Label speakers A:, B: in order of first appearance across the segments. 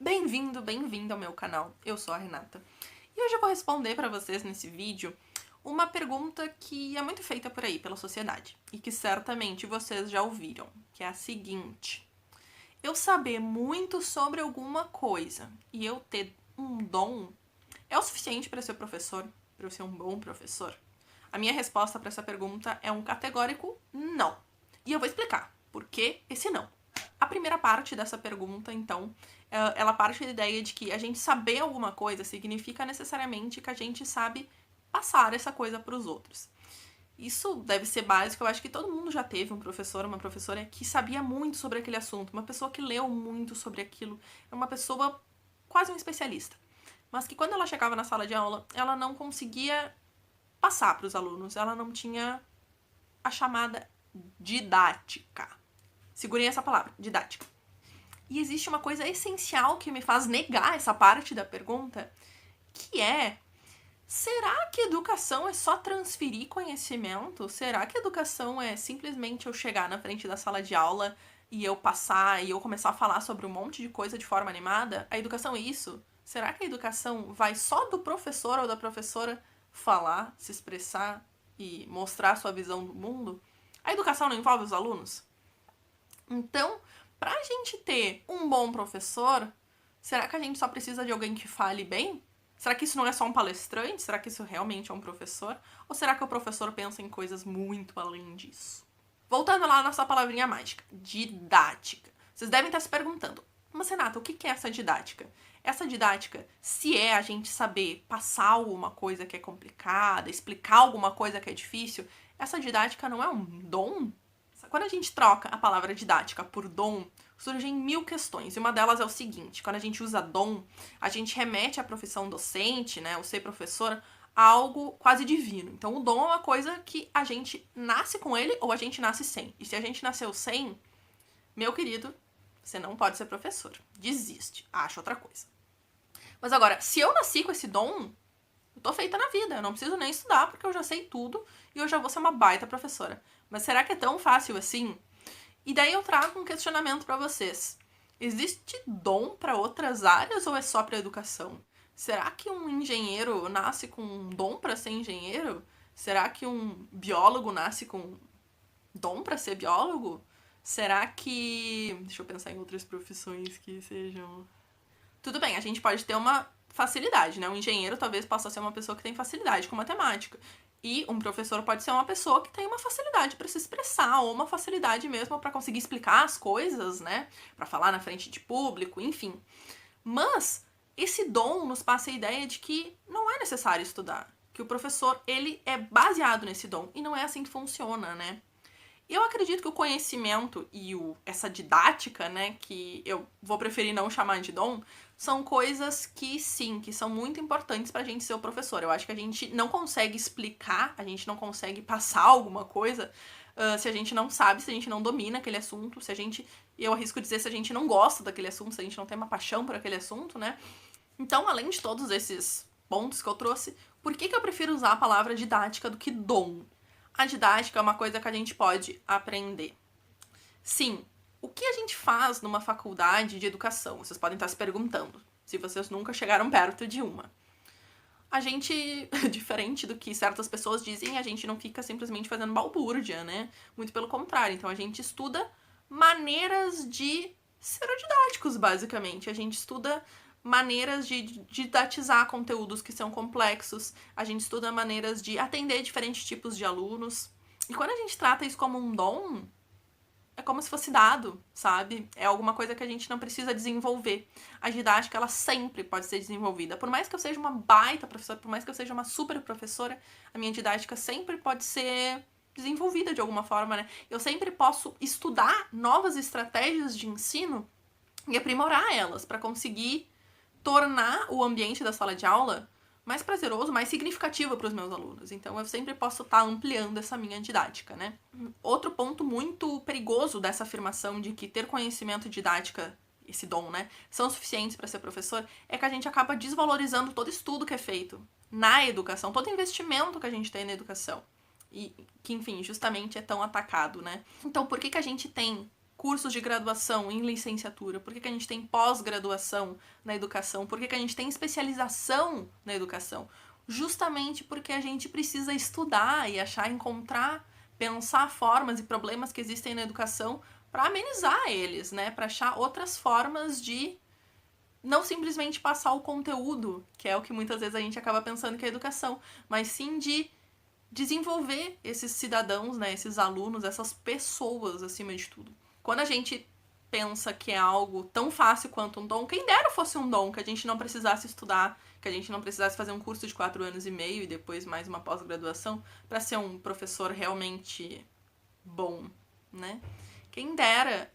A: Bem-vindo ao meu canal. Eu sou a Renata. E hoje eu vou responder para vocês nesse vídeo uma pergunta que é muito feita por aí pela sociedade e que certamente vocês já ouviram, que é a seguinte: eu saber muito sobre alguma coisa e eu ter um dom é o suficiente para ser professor, para eu ser um bom professor? A minha resposta para essa pergunta é um categórico não. E eu vou explicar por que esse não. A primeira parte dessa pergunta, então, ela parte da ideia de que a gente saber alguma coisa significa necessariamente que a gente sabe passar essa coisa para os outros. Isso deve ser básico, eu acho que todo mundo já teve um professor, uma professora que sabia muito sobre aquele assunto, uma pessoa que leu muito sobre aquilo, uma pessoa quase um especialista. Mas que quando ela chegava na sala de aula, ela não conseguia passar para os alunos, ela não tinha a chamada didática. Segurem essa palavra, didática. E existe uma coisa essencial que me faz negar essa parte da pergunta, que é: será que educação é só transferir conhecimento? Será que educação é simplesmente eu chegar na frente da sala de aula e eu passar e eu começar a falar sobre um monte de coisa de forma animada? A educação é isso? Será que a educação vai só do professor ou da professora falar, se expressar e mostrar sua visão do mundo? A educação não envolve os alunos? Então, para a gente ter um bom professor, será que a gente só precisa de alguém que fale bem? Será que isso não é só um palestrante? Será que isso realmente é um professor? Ou será que o professor pensa em coisas muito além disso? Voltando lá na nossa palavrinha mágica, didática. Vocês devem estar se perguntando: mas Renata, o que é essa didática? Essa didática, se é a gente saber passar alguma coisa que é complicada, explicar alguma coisa que é difícil, essa didática não é um dom? Quando a gente troca a palavra didática por dom, surgem mil questões. E uma delas é o seguinte: quando a gente usa dom, a gente remete à profissão docente, né, o ser professor, a algo quase divino. Então, o dom é uma coisa que a gente nasce com ele ou a gente nasce sem. E se a gente nasceu sem, meu querido, você não pode ser professor. Desiste, acha outra coisa. Mas agora, se eu nasci com esse dom, eu tô feita na vida, eu não preciso nem estudar porque eu já sei tudo e eu já vou ser uma baita professora. Mas será que é tão fácil assim? E daí eu trago um questionamento para vocês. Existe dom para outras áreas ou é só para educação? Será que um engenheiro nasce com um dom para ser engenheiro? Será que um biólogo nasce com dom para ser biólogo? Será que... Deixa eu pensar em outras profissões que sejam... Tudo bem, a gente pode ter uma facilidade, né? Um engenheiro talvez possa ser uma pessoa que tem facilidade com matemática. E um professor pode ser uma pessoa que tem uma facilidade para se expressar, ou uma facilidade mesmo para conseguir explicar as coisas, né? Para falar na frente de público, enfim. Mas esse dom nos passa a ideia de que não é necessário estudar, que o professor, ele é baseado nesse dom, e não é assim que funciona, né? Eu acredito que o conhecimento e essa didática, né, que eu vou preferir não chamar de dom, são coisas que sim, que são muito importantes pra gente ser o professor. Eu acho que a gente não consegue explicar, a gente não consegue passar alguma coisa se a gente não sabe, se a gente não domina aquele assunto, se a gente, eu arrisco dizer, se a gente não gosta daquele assunto, se a gente não tem uma paixão por aquele assunto, né? Então, além de todos esses pontos que eu trouxe, por que eu prefiro usar a palavra didática do que dom? A didática é uma coisa que a gente pode aprender. Sim, o que a gente faz numa faculdade de educação? Vocês podem estar se perguntando, se vocês nunca chegaram perto de uma. A gente, diferente do que certas pessoas dizem, a gente não fica simplesmente fazendo balbúrdia, né? Muito pelo contrário. Então a gente estuda maneiras de ser didáticos, basicamente. A gente estuda maneiras de didatizar conteúdos que são complexos, a gente estuda maneiras de atender diferentes tipos de alunos. E quando a gente trata isso como um dom, é como se fosse dado, sabe? É alguma coisa que a gente não precisa desenvolver. A didática, ela sempre pode ser desenvolvida. Por mais que eu seja uma baita professora, por mais que eu seja uma super professora, a minha didática sempre pode ser desenvolvida de alguma forma, né? Eu sempre posso estudar novas estratégias de ensino e aprimorar elas para conseguir tornar o ambiente da sala de aula mais prazeroso, mais significativo para os meus alunos. Então eu sempre posso estar ampliando essa minha didática, né? Outro ponto muito perigoso dessa afirmação de que ter conhecimento e didática, esse dom, né, são suficientes para ser professor, é que a gente acaba desvalorizando todo estudo que é feito na educação, todo investimento que a gente tem na educação. E que, enfim, justamente é tão atacado, né? Então, por que a gente tem cursos de graduação em licenciatura? Por que que a gente tem pós-graduação na educação? Por que que a gente tem especialização na educação? Justamente porque a gente precisa estudar e encontrar, pensar formas e problemas que existem na educação para amenizar eles, né? Para achar outras formas de não simplesmente passar o conteúdo, que é o que muitas vezes a gente acaba pensando que é educação, mas sim de desenvolver esses cidadãos, né, esses alunos, essas pessoas acima de tudo. Quando a gente pensa que é algo tão fácil quanto um dom, quem dera fosse um dom, que a gente não precisasse estudar, que a gente não precisasse fazer um curso de 4 anos e meio e depois mais uma pós-graduação para ser um professor realmente bom, né? Quem dera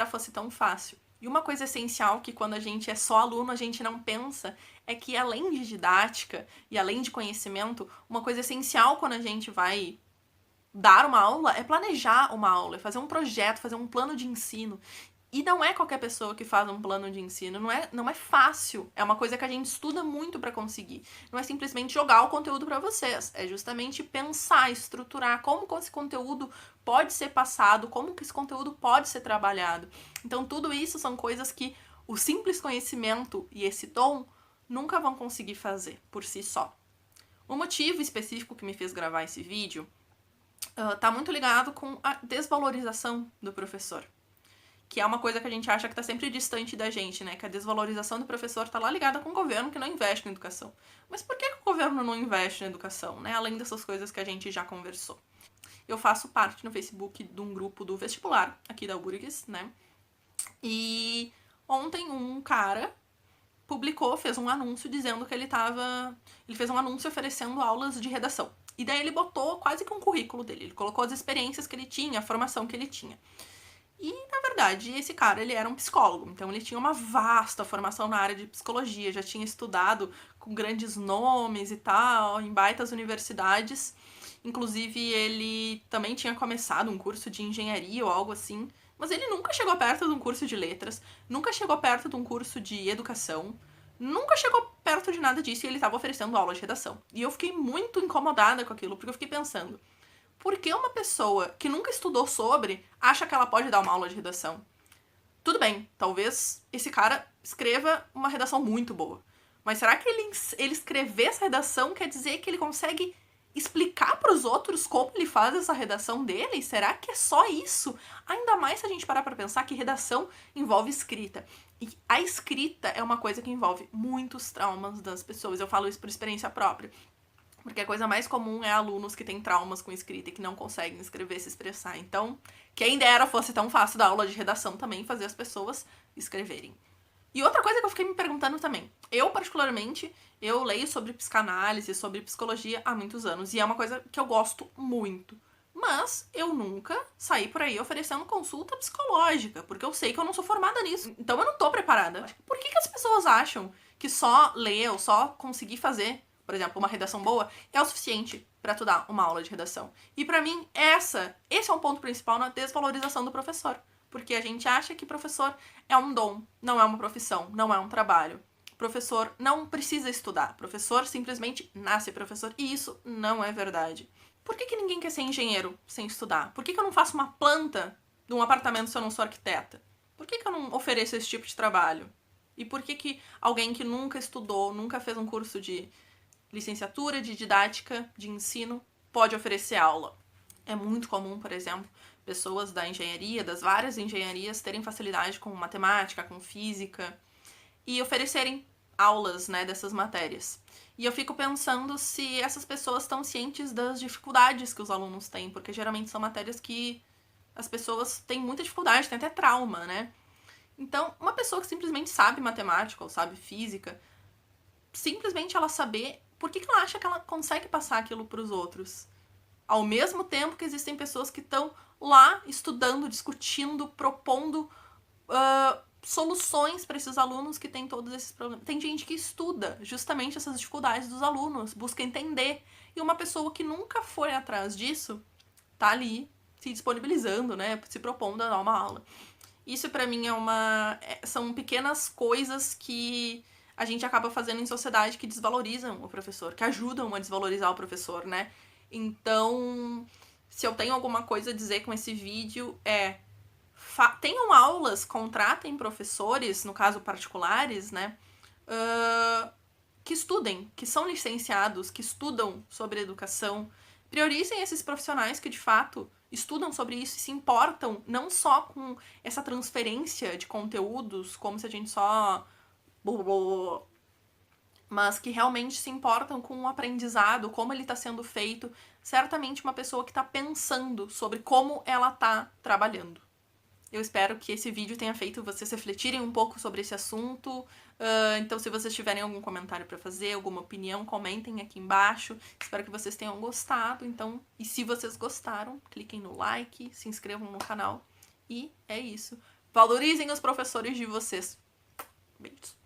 A: fosse tão fácil. E uma coisa essencial que quando a gente é só aluno a gente não pensa é que além de didática e além de conhecimento, uma coisa essencial quando a gente vai dar uma aula é planejar uma aula, é fazer um projeto, fazer um plano de ensino. E não é qualquer pessoa que faz um plano de ensino, não é fácil. É uma coisa que a gente estuda muito para conseguir. Não é simplesmente jogar o conteúdo para vocês, é justamente pensar, estruturar como que esse conteúdo pode ser passado, como que esse conteúdo pode ser trabalhado. Então tudo isso são coisas que o simples conhecimento e esse dom nunca vão conseguir fazer por si só. O motivo específico que me fez gravar esse vídeo tá muito ligado com a desvalorização do professor. Que é uma coisa que a gente acha que tá sempre distante da gente, né? Que a desvalorização do professor tá lá ligada com o governo que não investe na educação. Mas por que o governo não investe na educação, né? Além dessas coisas que a gente já conversou. Eu faço parte no Facebook de um grupo do vestibular, aqui da URGS, né? E ontem um cara fez um anúncio dizendo que ele fez um anúncio oferecendo aulas de redação. E daí ele botou quase que um currículo dele. Ele colocou as experiências que ele tinha, a formação que ele tinha. E, na verdade, esse cara, ele era um psicólogo, então ele tinha uma vasta formação na área de psicologia, já tinha estudado com grandes nomes e tal, em baitas universidades. Inclusive, ele também tinha começado um curso de engenharia ou algo assim, mas ele nunca chegou perto de um curso de letras, nunca chegou perto de um curso de educação, nunca chegou perto de nada disso e ele estava oferecendo aula de redação. E eu fiquei muito incomodada com aquilo, porque eu fiquei pensando, por que uma pessoa que nunca estudou sobre acha que ela pode dar uma aula de redação? Tudo bem, talvez esse cara escreva uma redação muito boa. Mas será que ele escrever essa redação quer dizer que ele consegue explicar para os outros como ele faz essa redação dele? Será que é só isso? Ainda mais se a gente parar para pensar que redação envolve escrita. E a escrita é uma coisa que envolve muitos traumas das pessoas. Eu falo isso por experiência própria. Porque a coisa mais comum é alunos que têm traumas com escrita e que não conseguem escrever e se expressar. Então, quem dera fosse tão fácil da aula de redação também fazer as pessoas escreverem. E outra coisa que eu fiquei me perguntando também. Eu, particularmente, eu leio sobre psicanálise, sobre psicologia há muitos anos. E é uma coisa que eu gosto muito. Mas eu nunca saí por aí oferecendo consulta psicológica. Porque eu sei que eu não sou formada nisso. Então eu não tô preparada. Por que as pessoas acham que só ler ou só conseguir fazer, por exemplo, uma redação boa, é o suficiente pra tu dar uma aula de redação? E pra mim, esse é um ponto principal na desvalorização do professor. Porque a gente acha que professor é um dom, não é uma profissão, não é um trabalho. Professor não precisa estudar. Professor simplesmente nasce professor. E isso não é verdade. Por que ninguém quer ser engenheiro sem estudar? Por que eu não faço uma planta de um apartamento se eu não sou arquiteta? Por que eu não ofereço esse tipo de trabalho? E por que alguém que nunca estudou, nunca fez um curso de licenciatura, de didática, de ensino, pode oferecer aula? É muito comum, por exemplo, pessoas da engenharia, das várias engenharias, terem facilidade com matemática, com física e oferecerem aulas, né, dessas matérias. E eu fico pensando se essas pessoas estão cientes das dificuldades que os alunos têm, porque geralmente são matérias que as pessoas têm muita dificuldade, têm até trauma, né? Então, uma pessoa que simplesmente sabe matemática ou sabe física, simplesmente ela saber por que ela acha que ela consegue passar aquilo para os outros. Ao mesmo tempo que existem pessoas que estão lá estudando, discutindo, propondo soluções para esses alunos que têm todos esses problemas. Tem gente que estuda justamente essas dificuldades dos alunos, busca entender. E uma pessoa que nunca foi atrás disso tá ali se disponibilizando, né, se propondo a dar uma aula. Isso pra mim são pequenas coisas que a gente acaba fazendo em sociedade que desvalorizam o professor, que ajudam a desvalorizar o professor, né? Então, se eu tenho alguma coisa a dizer com esse vídeo tenham aulas, contratem professores, no caso particulares, né? Que estudem, que são licenciados, que estudam sobre educação. Priorizem esses profissionais que, de fato, estudam sobre isso e se importam não só com essa transferência de conteúdos, como se a gente só... mas que realmente se importam com o aprendizado, como ele está sendo feito. Certamente uma pessoa que está pensando sobre como ela está trabalhando. Eu espero que esse vídeo tenha feito vocês refletirem um pouco sobre esse assunto. Então, se vocês tiverem algum comentário para fazer, alguma opinião, comentem aqui embaixo. Espero que vocês tenham gostado. Então, e se vocês gostaram, cliquem no like, se inscrevam no canal. E é isso. Valorizem os professores de vocês. Beijos.